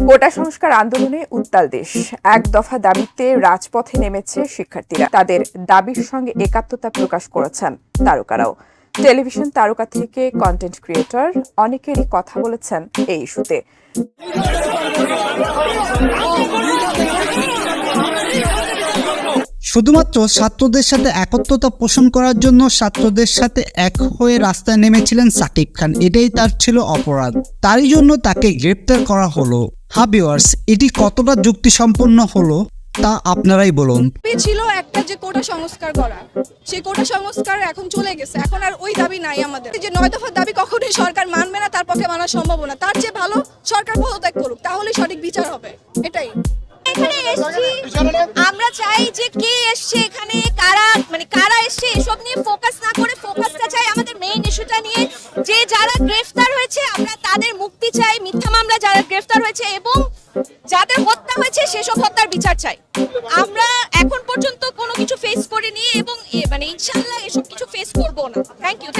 কোটা সংস্কার আন্দোলনে উত্তাল দেশ। এক দফা দাবিতে রাজপথে নেমেছে শিক্ষার্থীরা। তাদের দাবির সঙ্গে একাত্মতা প্রকাশ করেছেন তারকারাও। টেলিভিশন তারকা থেকে কন্টেন্ট ক্রিয়েটর অনেকেরই কথা বলেছেন এই ইস্যুতে। শুধুমাত্র ছাত্রদের সাথে একত্রতা পোষণ করার জন্য ছাত্রদের সাথে এক হয়ে রাস্তায় নেমেছিলেন সাকিব খান। এটাই তার ছিল অপরাধ, তারই জন্য তাকে গ্রেপ্তার করা হলো। ভিউয়ার্স, এটি কতটা যুক্তিসম্পন্ন হলো তা আপনারাই বলুন। ছিল একটা যে কোটা সংস্কার করা, সেই কোটা সংস্কার এখন চলে গেছে, এখন আর ওই দাবি নাই আমাদের। যে 9 দফার দাবি কখনোই সরকার মানবে না, তার পক্ষে মানা সম্ভব না। তার চেয়ে ভালো সরকার পদত্যাগ করুক, তাহলেই সঠিক বিচার হবে। এটাই এখানে এসেছি, আমরা চাই যে কে এসছে এখানে, কারা এসছে এসব নিয়ে ফোকাস না করে ফোকাসটা চাই আমাদের মেইন ইস্যুটা নিয়ে, যে যারা গ্রেফতার হয়েছে আমরা তাদের মুক্তি চাই, মিথ্যা মামলা যারা গ্রেফতার হয়েছে এবং যাদের হত্যা হয়েছে সেসব হত্যার বিচার চাই। আমরা এখন পর্যন্ত কোনো কিছু ফেস করিনি এবং ইনশাআল্লাহ এসব কিছু ফেস করব না। Thank you.